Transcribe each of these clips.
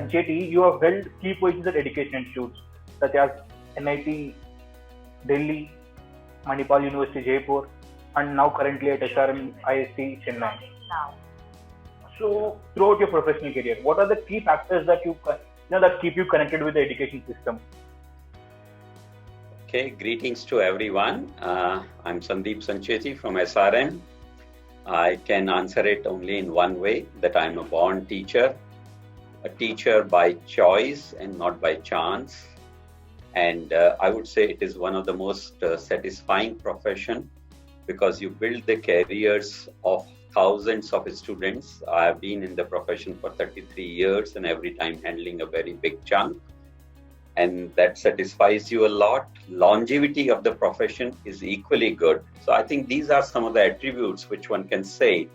Sancheti, you have held key positions at education institutes such as NIT Delhi, Manipal University Jaipur, and now currently at SRM IST Chennai. So, throughout your professional career, what are the key factors that that keep you connected with the education system? Okay, greetings to everyone. I'm Sandeep Sancheti from SRM. I can answer it only in one way, that I'm a born teacher, a teacher by choice and not by chance. And I would say it is one of the most satisfying profession because you build the careers of thousands of students. I have been in the profession for 33 years and every time handling a very big chunk. And that satisfies you a lot. Longevity of the profession is equally good. So I think these are some of the attributes which one can say,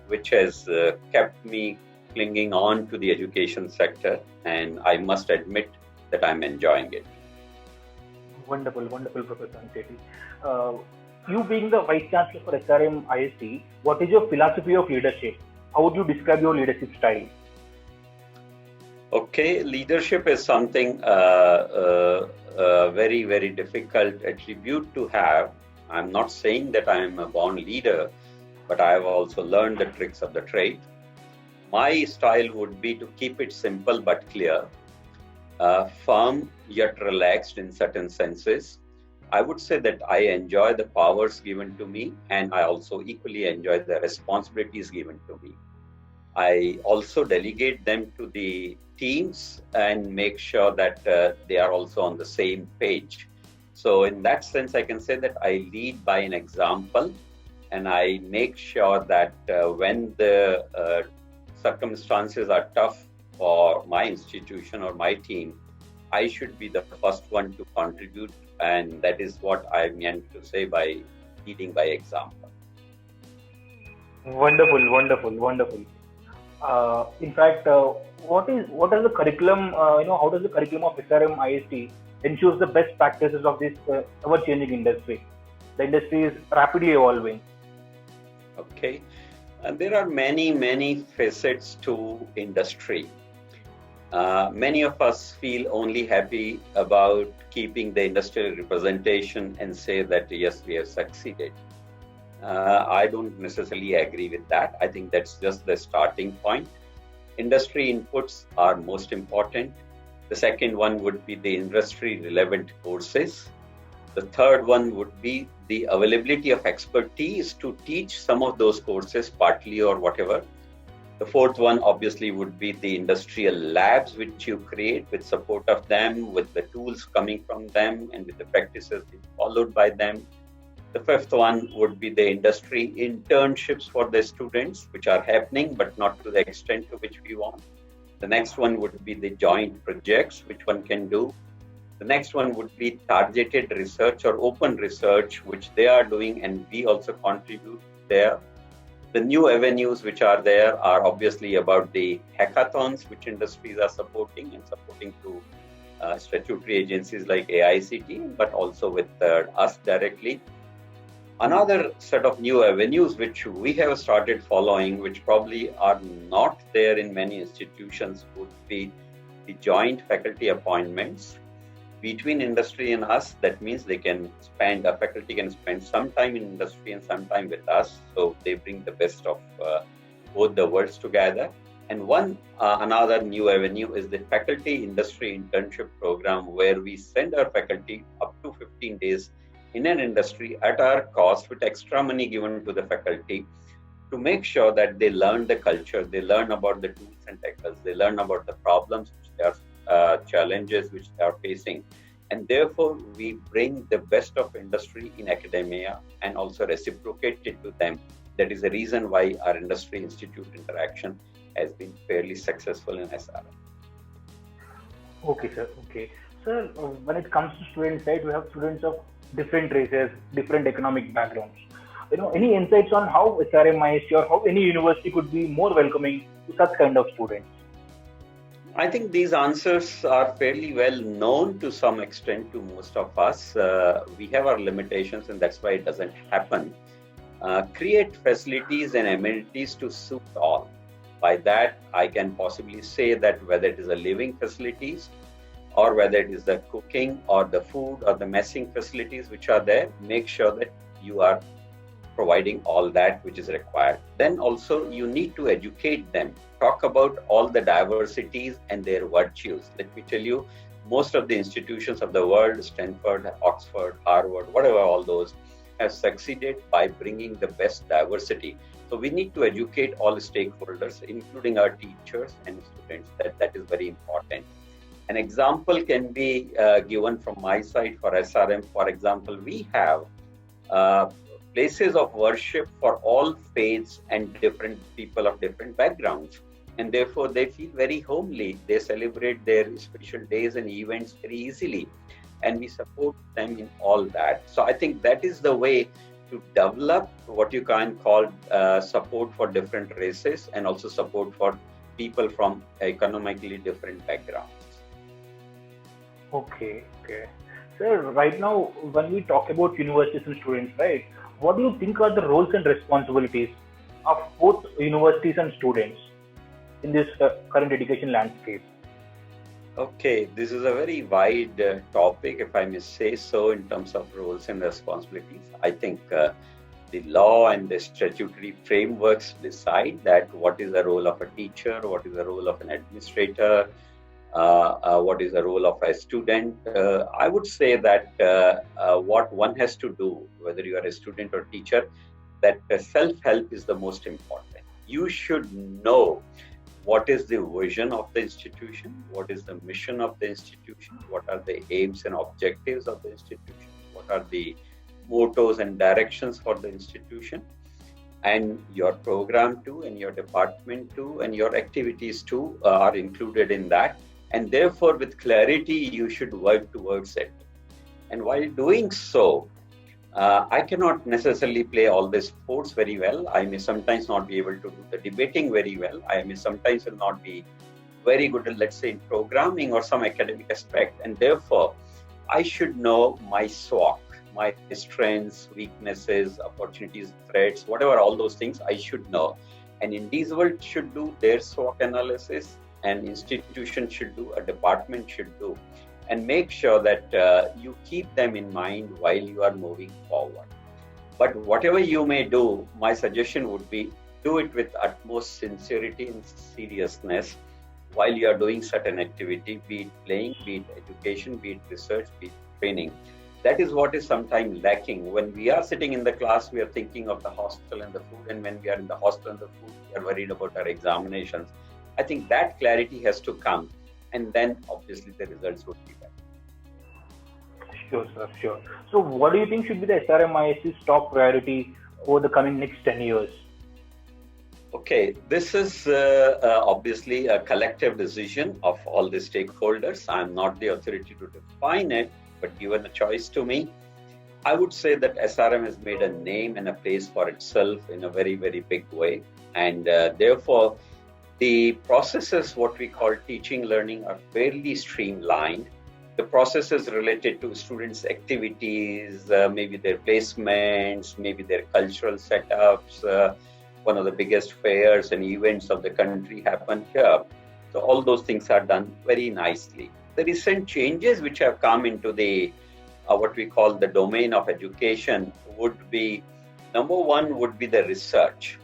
which has kept me clinging on to the education sector. And I must admit that I'm enjoying it. Wonderful, Professor Sancheti. You being the Vice-Chancellor for SRM IST, what is your philosophy of leadership? How would you describe your leadership style? Okay, leadership is something very, very difficult attribute to have. I'm not saying that I am a born leader, but I have also learned the tricks of the trade. My style would be to keep it simple but clear, firm yet relaxed in certain senses. I would say that I enjoy the powers given to me, and I also equally enjoy the responsibilities given to me. I also delegate them to the teams and make sure that they are also on the same page. So in that sense, I can say that I lead by an example, and I make sure that when the circumstances are tough for my institution or my team, I should be the first one to contribute, and that is what I meant to say by leading by example. Wonderful. In fact, what is the curriculum? How does the curriculum of SRM IST ensures the best practices of this ever-changing industry? The industry is rapidly evolving. Okay, and there are many facets to industry. Many of us feel only happy about keeping the industrial representation and say that yes, we have succeeded. I don't necessarily agree with that. I think that's just the starting point. Industry inputs are most important. The second one would be the industry relevant courses. The third one would be the availability of expertise to teach some of those courses partly or whatever. The fourth one obviously would be the industrial labs which you create with support of them, with the tools coming from them and with the practices followed by them. The fifth one would be the industry internships for the students, which are happening, but not to the extent to which we want. The next one would be the joint projects, which one can do. The next one would be targeted research or open research, which they are doing, and we also contribute there. The new avenues which are there are obviously about the hackathons, which industries are supporting through statutory agencies like AICT, but also with us directly. Another set of new avenues which we have started following, which probably are not there in many institutions, would be the joint faculty appointments between industry and us. That means a faculty can spend some time in industry and some time with us. So they bring the best of both the worlds together. And another new avenue is the faculty industry internship program, where we send our faculty up to 15 days in an industry at our cost with extra money given to the faculty to make sure that they learn the culture, they learn about the tools and techniques, they learn about the problems, which they are challenges which they are facing. And therefore, we bring the best of industry in academia and also reciprocate it to them. That is the reason why our industry-institute interaction has been fairly successful in SRM. Okay, sir. Sir, when it comes to student side, we have students of different races, different economic backgrounds. Any insights on how SRM IST or how any university could be more welcoming to such kind of students? I think these answers are fairly well known to some extent to most of us. We have our limitations, and that's why it doesn't happen. Create facilities and amenities to suit all. By that, I can possibly say that whether it is the living facilities or whether it is the cooking or the food or the messing facilities which are there, make sure that you are providing all that which is required. Then also you need to educate them, talk about all the diversities and their virtues. Let me tell you, most of the institutions of the world, Stanford, Oxford, Harvard, whatever, all those, have succeeded by bringing the best diversity. So we need to educate all stakeholders, including our teachers and students. That is very important. An example can be given from my side for SRM. For example, we have places of worship for all faiths and different people of different backgrounds. And therefore, they feel very homely. They celebrate their special days and events very easily. And we support them in all that. So I think that is the way to develop what you can call support for different races and also support for people from economically different backgrounds. Okay. Sir, right now, when we talk about universities and students, right, what do you think are the roles and responsibilities of both universities and students in this current education landscape? Okay, this is a very wide topic, if I may say so, in terms of roles and responsibilities. I think the law and the statutory frameworks decide that what is the role of a teacher, what is the role of an administrator, what is the role of a student. I would say that what one has to do, whether you are a student or teacher, that self-help is the most important. You should know what is the vision of the institution, what is the mission of the institution, what are the aims and objectives of the institution, what are the mottos and directions for the institution, and your program too, and your department too, and your activities too are included in that. And therefore, with clarity, you should work towards it. And while doing so, I cannot necessarily play all the sports very well. I may sometimes not be able to do the debating very well. I may sometimes will not be very good at, let's say, in programming or some academic aspect. And therefore, I should know my SWOT, my strengths, weaknesses, opportunities, threats, whatever, all those things I should know. And individual should do their SWOT analysis, an institution should do, a department should do, and make sure that you keep them in mind while you are moving forward. But whatever you may do, my suggestion would be do it with utmost sincerity and seriousness while you are doing certain activity, be it playing, be it education, be it research, be it training. That is what is sometimes lacking. When we are sitting in the class, we are thinking of the hostel and the food, and when we are in the hostel and the food, we are worried about our examinations. I think that clarity has to come, and then obviously the results would be better. Sure, sir, sure. So what do you think should be the SRMISC's top priority over the coming next 10 years? Okay, this is obviously a collective decision of all the stakeholders. I'm not the authority to define it, but given a choice to me, I would say that SRM has made a name and a place for itself in a very, very big way. And therefore, the processes, what we call teaching, learning, are fairly streamlined. The processes related to students' activities, maybe their placements, maybe their cultural setups, one of the biggest fairs and events of the country happen here. So all those things are done very nicely. The recent changes which have come into the what we call the domain of education would be, number one would be the research.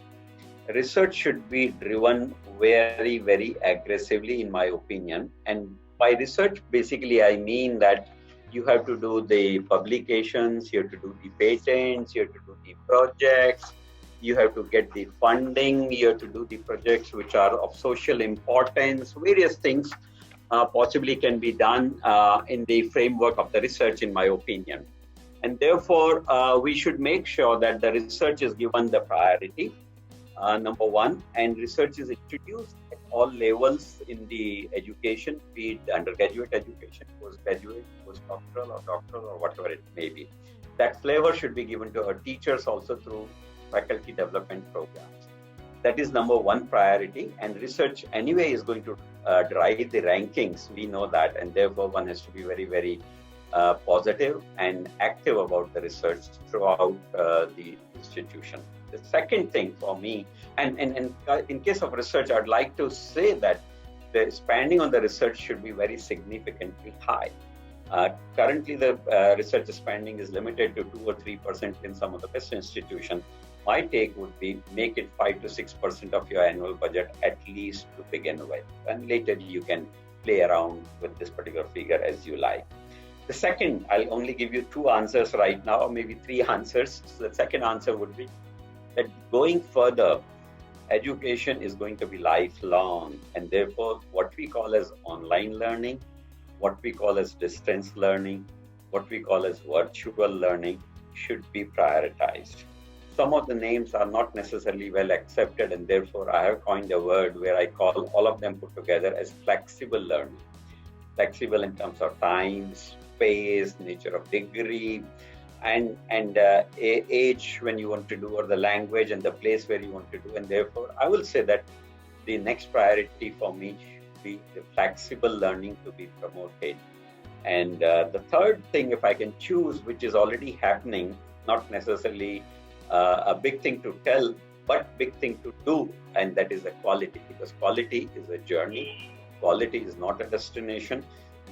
Research should be driven very, very aggressively, in my opinion. And by research, basically, I mean that you have to do the publications, you have to do the patents, you have to do the projects, you have to get the funding, you have to do the projects which are of social importance, various things possibly can be done in the framework of the research, in my opinion. And therefore, we should make sure that the research is given the priority, number one, and research is introduced at all levels in the education, be it undergraduate education, postgraduate, postdoctoral or doctoral or whatever it may be. That flavor should be given to our teachers also through faculty development programs. That is number one priority, and research anyway is going to drive the rankings. We know that, and therefore one has to be very, very positive and active about the research throughout the institution. The second thing for me, and in case of research, I'd like to say that the spending on the research should be very significantly high. Currently, the research spending is limited to 2 or 3% in some of the best institutions. My take would be make it 5 to 6% of your annual budget at least to begin with, and later you can play around with this particular figure as you like. The second, I'll only give you 2 answers right now, or maybe 3 answers. So the second answer would be that going further, education is going to be lifelong, and therefore what we call as online learning, what we call as distance learning, what we call as virtual learning should be prioritized. Some of the names are not necessarily well accepted, and therefore I have coined a word where I call all of them put together as flexible learning. Flexible in terms of time, space, nature of degree, and age when you want to do, or the language and the place where you want to do. And therefore, I will say that the next priority for me should be the flexible learning to be promoted. And the third thing, if I can choose, which is already happening, not necessarily a big thing to tell, but big thing to do, and that is the quality, because quality is a journey. Quality is not a destination.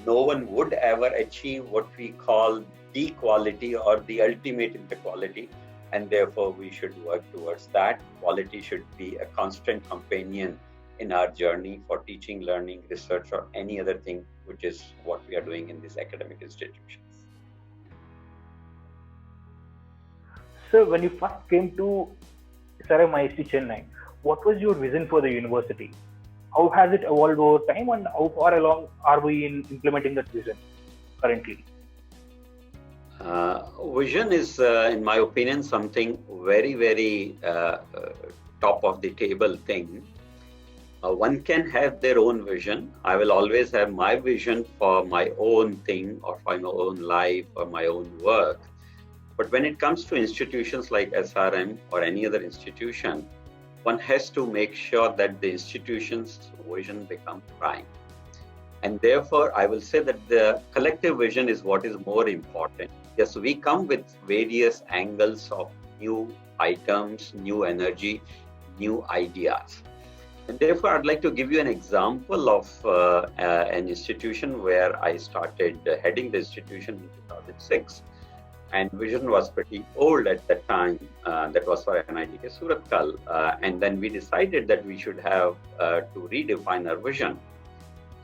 No one would ever achieve what we call the quality or the ultimate in the quality, and therefore we should work towards that. Quality should be a constant companion in our journey for teaching, learning, research, or any other thing, which is what we are doing in these academic institutions. So when you first came to SRM IST Chennai, what was your vision for the university? How has it evolved over time, and how far along are we in implementing that vision currently? Vision is, in my opinion, something very, very top of the table thing. One can have their own vision. I will always have my vision for my own thing, or for my own life, or my own work. But when it comes to institutions like SRM or any other institution, one has to make sure that the institution's vision becomes prime. And therefore, I will say that the collective vision is what is more important. Yes, we come with various angles of new items, new energy, new ideas. And therefore, I'd like to give you an example of an institution where I started heading the institution in 2006. And vision was pretty old at that time. That was for NITK Suratkal. And then we decided that we should have to redefine our vision.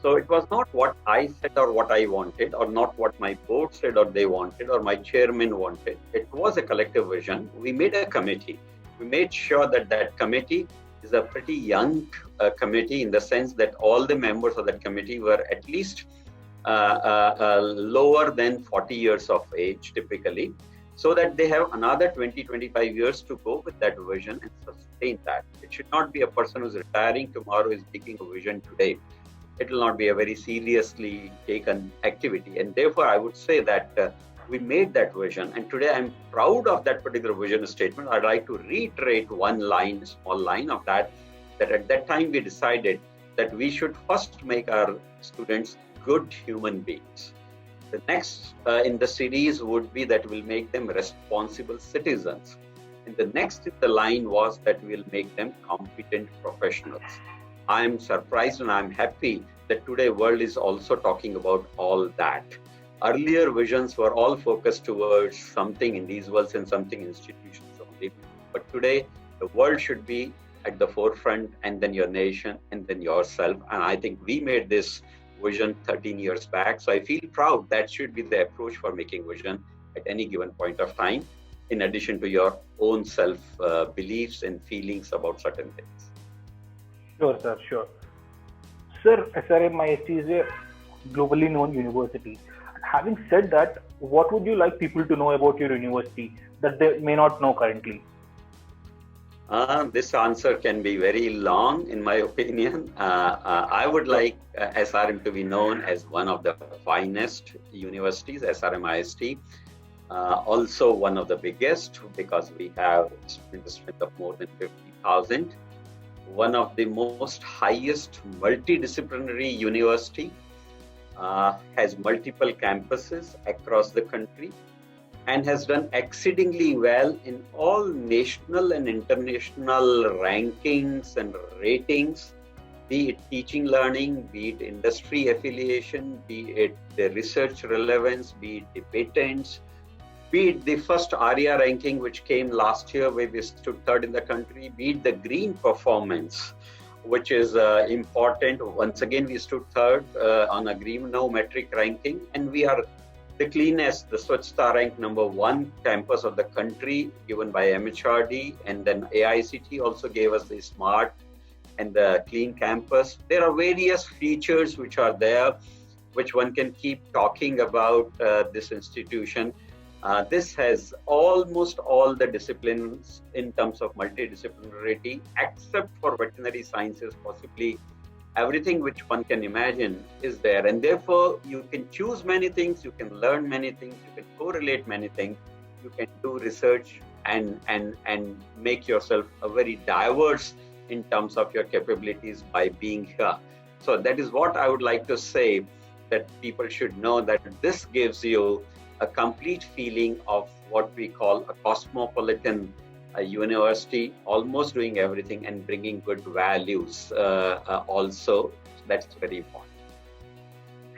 So it was not what I said or what I wanted, or not what my board said or they wanted, or my chairman wanted. It was a collective vision. We made a committee. We made sure that that committee is a pretty young committee, in the sense that all the members of that committee were at least lower than 40 years of age typically, so that they have another 20-25 years to go with that vision and sustain that. It should not be a person who's retiring tomorrow is taking a vision today. It will not be a very seriously taken activity. And therefore, I would say that we made that vision. And today I'm proud of that particular vision statement. I'd like to reiterate one line, small line of that at that time we decided that we should first make our students good human beings. The next in the series would be that we'll make them responsible citizens. And the next in the line was that we'll make them competent professionals. I'm surprised and I'm happy that today world is also talking about all that. Earlier visions were all focused towards something in these worlds and something in institutions only. But today the world should be at the forefront, and then your nation, and then yourself. And I think we made this vision 13 years back. So I feel proud. That should be the approach for making vision at any given point of time, in addition to your own self beliefs and feelings about certain things. Sure, sir, sure. Sir, SRM IST is a globally known university. Having said that, what would you like people to know about your university that they may not know currently? This answer can be very long, in my opinion. I would like SRM to be known as one of the finest universities, SRM IST. Also one of the biggest, because we have a student strength of more than 50,000. One of the most highest multidisciplinary university, has multiple campuses across the country. and has done exceedingly well in all national and international rankings and ratings, be it teaching learning, be it industry affiliation, be it the research relevance, be it the patents, be it the first ARIA ranking which came last year where we stood third in the country, be it the green performance, which is important. Once again, we stood third on a green no metric ranking, and we are the cleanest, the Swachhta rank #1 campus of the country given by MHRD, and then AICT also gave us the smart and the clean campus. There are various features which are there, which one can keep talking about this institution. This has almost all the disciplines in terms of multidisciplinarity, except for veterinary sciences, possibly everything which one can imagine is there. And therefore, you can choose many things, you can learn many things, you can correlate many things, you can do research and make yourself a very diverse in terms of your capabilities by being here. So that is what I would like to say, that people should know that this gives you a complete feeling of what we call a cosmopolitan university, almost doing everything and bringing good values also. That's very important.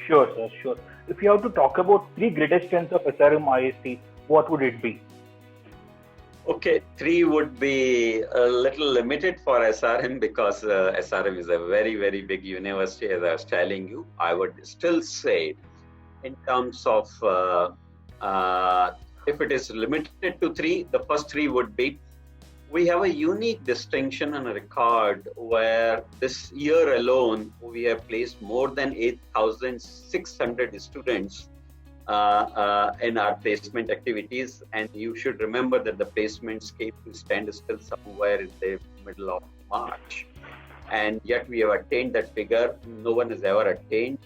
Sure, sir, sure. If you have to talk about three greatest strengths of SRM IST, what would it be? Okay, three would be a little limited for SRM because SRM is a very, very big university, as I was telling you. I would still say, in terms of if it is limited to three, the first three would be, we have a unique distinction and a record where this year alone, we have placed more than 8,600 students in our placement activities. And you should remember that the placements came to stand still somewhere in the middle of March. And yet we have attained that figure. No one has ever attained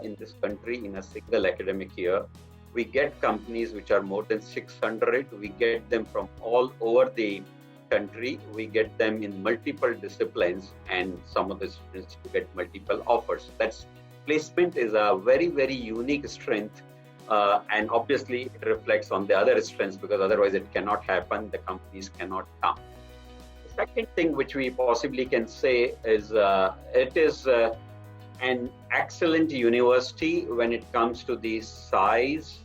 in this country in a single academic year. We get companies which are more than 600. We get them from all over the country. We get them in multiple disciplines, and some of the students get multiple offers. That's placement is a very, very unique strength. And obviously it reflects on the other strengths, because otherwise it cannot happen. The companies cannot come. The second thing which we possibly can say is it is an excellent university when it comes to the size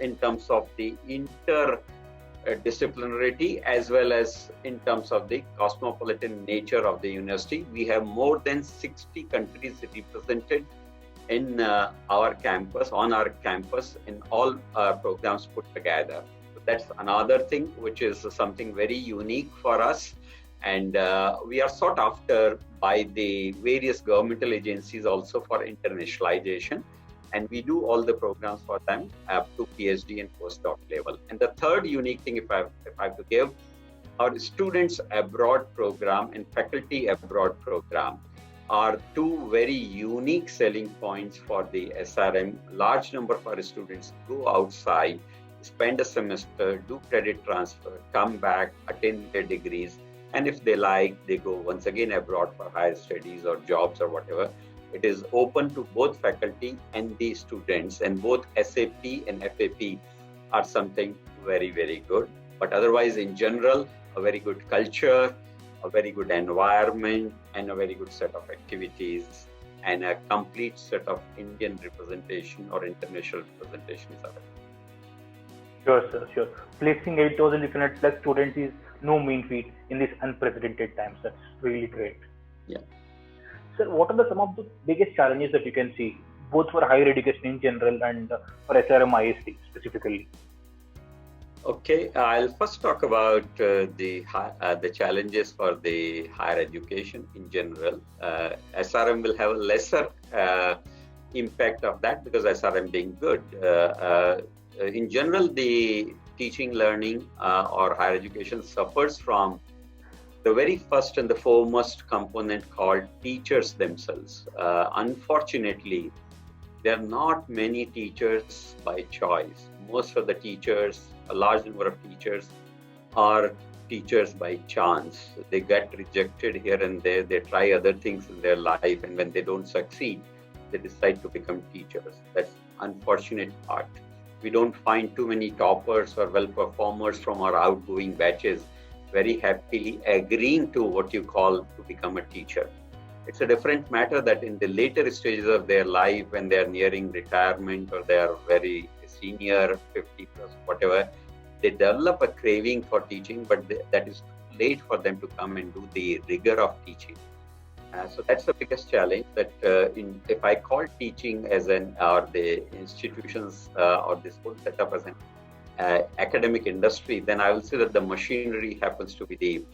in terms of the interdisciplinarity as well as in terms of the cosmopolitan nature of the university. We have more than 60 countries represented in our campus, on our campus, in all our programs put together. So that's another thing which is something very unique for us. And we are sought after by the various governmental agencies also for internationalization. And we do all the programs for them up to PhD and postdoc level. And the third unique thing, if I have to give, our students abroad program and faculty abroad program are two very unique selling points for the SRM. Large number of our students go outside, spend a semester, do credit transfer, come back, attain their degrees. And if they like, they go once again abroad for higher studies or jobs or whatever. It is open to both faculty and the students, and both SAP and FAP are something very, very good. But otherwise, in general, a very good culture, a very good environment, and a very good set of activities, and a complete set of Indian representation or international representation is available. Sure, sir, sure. Placing 8,600 plus students is no mean feat in this unprecedented times. That's really great. Yeah. Sir, what are some of the biggest challenges that you can see, both for higher education in general and for SRM IST specifically? Okay, I'll first talk about the challenges for the higher education in general. SRM will have a lesser impact of that because SRM being good. In general, the teaching, learning or higher education suffers from the very first and the foremost component called teachers themselves. Unfortunately, there are not many teachers by choice. Most of the teachers, a large number of teachers, are teachers by chance. They get rejected here and there. They try other things in their life, and when they don't succeed, they decide to become teachers. That's unfortunate part. we don't find too many toppers or well performers from our outgoing batches very happily agreeing to what you call to become a teacher. It's a different matter that in the later stages of their life, when they are nearing retirement or they are very senior, 50 plus, whatever, they develop a craving for teaching, but that is too late for them to come and do the rigor of teaching. So that's the biggest challenge. That if I call teaching as or the institutions or this whole setup as an academic industry, then I will say that the machinery happens to be the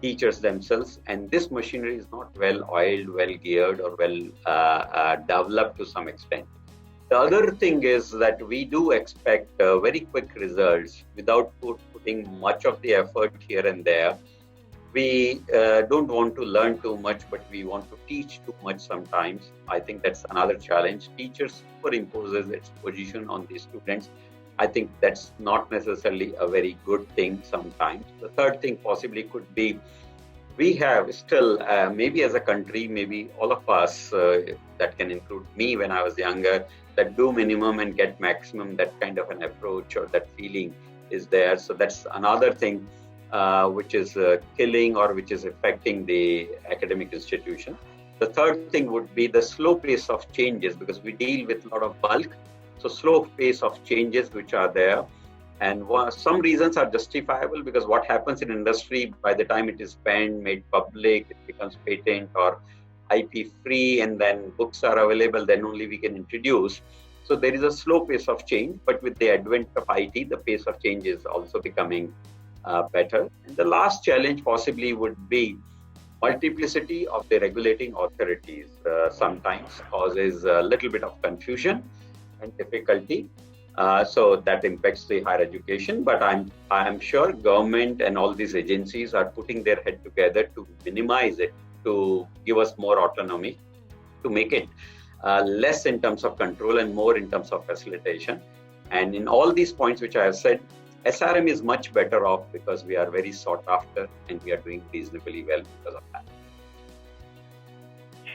teachers themselves, and this machinery is not well oiled, well geared, or well developed to some extent. The other thing is that we do expect very quick results without putting much of the effort here and there. We don't want to learn too much, but we want to teach too much sometimes. I think that's another challenge. Teachers superimposes its position on the students. I think that's not necessarily a very good thing sometimes. The third thing possibly could be we have still, maybe as a country, maybe all of us, that can include me when I was younger, that do minimum and get maximum, that kind of an approach or that feeling is there. So that's another thing which is killing or which is affecting the academic institution. The third thing would be the slow pace of changes, because we deal with a lot of bulk. So slow pace of changes which are there. And some reasons are justifiable, because what happens in industry, by the time it is penned, made public, it becomes patent or IP free, and then books are available, then only we can introduce. So there is a slow pace of change, but with the advent of IT, the pace of change is also becoming better. And the last challenge possibly would be multiplicity of the regulating authorities sometimes causes a little bit of confusion and difficulty. So that impacts the higher education, but I'm sure government and all these agencies are putting their head together to minimize it, to give us more autonomy, to make it less in terms of control and more in terms of facilitation. And in all these points which I have said, SRM is much better off because we are very sought after and we are doing reasonably well because of that.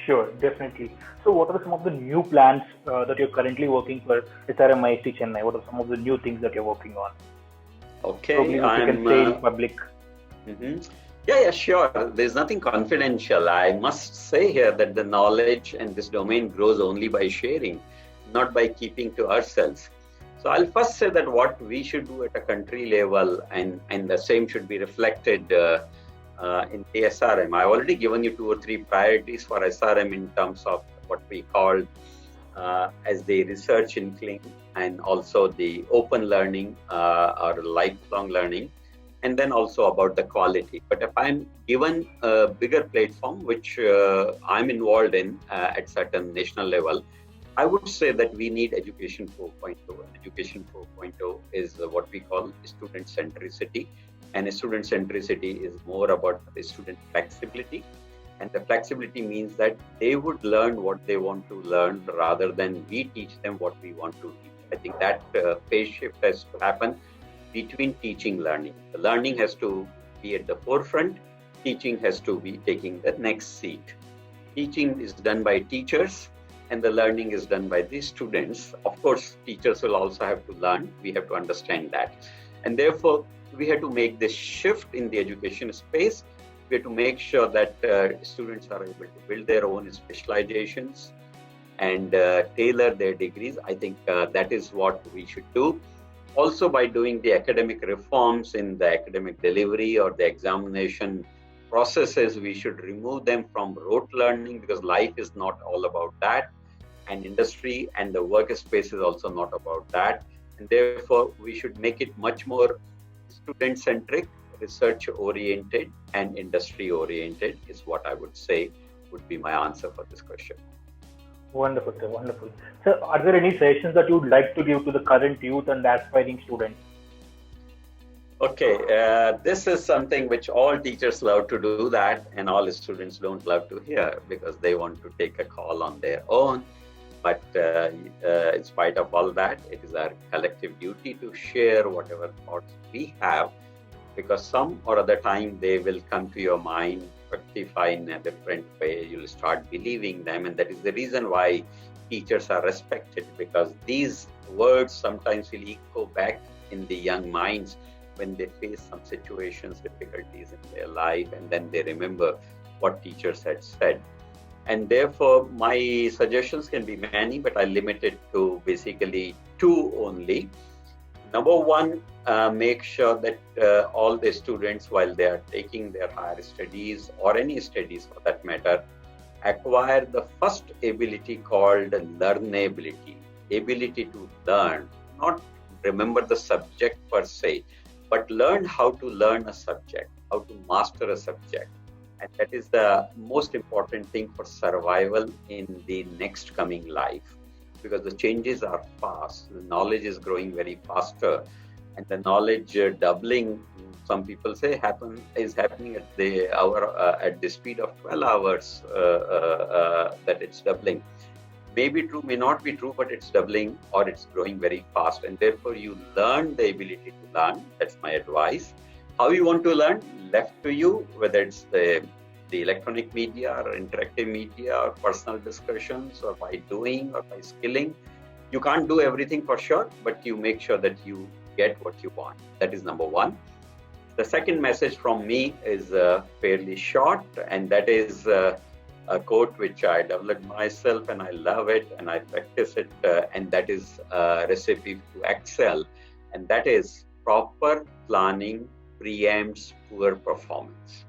Sure, definitely. So what are some of the new plans that you're currently working for SRM IST Chennai? What are some of the new things that you're working on? Okay, probably you can say in public. Yeah, sure. There's nothing confidential. I must say here that the knowledge and this domain grows only by sharing, not by keeping to ourselves. So I'll first say that what we should do at a country level, and the same should be reflected in the SRM. I've already given you 2 or 3 priorities for SRM in terms of what we call as the research inkling, and also the open learning or lifelong learning, and then also about the quality. But if I'm given a bigger platform, which I'm involved in at certain national level, I would say that we need Education 4.0. Education 4.0 is what we call student centricity. And student centricity is more about the student flexibility. And the flexibility means that they would learn what they want to learn rather than we teach them what we want to teach. I think that phase shift has to happen between teaching learning. The learning has to be at the forefront. Teaching has to be taking the next seat. Teaching is done by teachers and the learning is done by the students. Of course, teachers will also have to learn. We have to understand that. And therefore, we have to make this shift in the education space. We have to make sure that students are able to build their own specializations and tailor their degrees. I think that is what we should do. Also, by doing the academic reforms in the academic delivery or the examination processes, we should remove them from rote learning, because life is not all about that. And industry and the workspace is also not about that. And therefore, we should make it much more student-centric, research-oriented, and industry-oriented is what I would say would be my answer for this question. Wonderful, sir. Wonderful. Sir, are there any suggestions that you would like to give to the current youth and the aspiring students? Okay, this is something which all teachers love to do that, and all students don't love to hear because they want to take a call on their own. But in spite of all that, it is our collective duty to share whatever thoughts we have, because some or other time they will come to your mind, fructify in a different way. You'll start believing them, and that is the reason why teachers are respected, because these words sometimes will echo back in the young minds when they face some situations, difficulties in their life, and then they remember what teachers had said. And therefore, my suggestions can be many, but I limit it to basically two only. Number one, make sure that all the students, while they are taking their higher studies or any studies for that matter, acquire the first ability called learnability, ability to learn, not remember the subject per se, but learn how to learn a subject, how to master a subject. And that is the most important thing for survival in the next coming life, because the changes are fast. The knowledge is growing very faster, and the knowledge doubling, some people say, is happening at the hour at the speed of 12 hours that it's doubling. May be true, may not be true, but it's doubling or it's growing very fast, and therefore you learn the ability to learn. That's my advice. How you want to learn, left to you, whether it's the electronic media or interactive media or personal discussions or by doing or by skilling. You can't do everything for sure, but you make sure that you get what you want. That is number one. The second message from me is fairly short, and that is a quote which I developed myself and I love it and I practice it, and that is a recipe to excel, and that is proper planning preempts poor performance.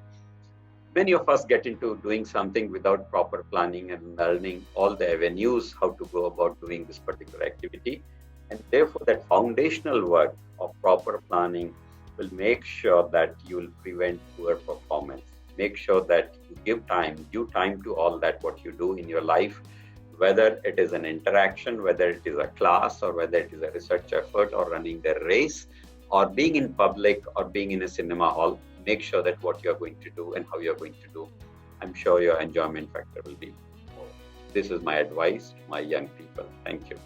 Many of us get into doing something without proper planning and learning all the avenues how to go about doing this particular activity. And therefore, that foundational work of proper planning will make sure that you will prevent poor performance. Make sure that you give time to all that what you do in your life, whether it is an interaction, whether it is a class, or whether it is a research effort, or running the race, or being in public, or being in a cinema hall. Make sure that what you are going to do and how you are going to do, I'm sure your enjoyment factor will be more. This is my advice to my young people. Thank you.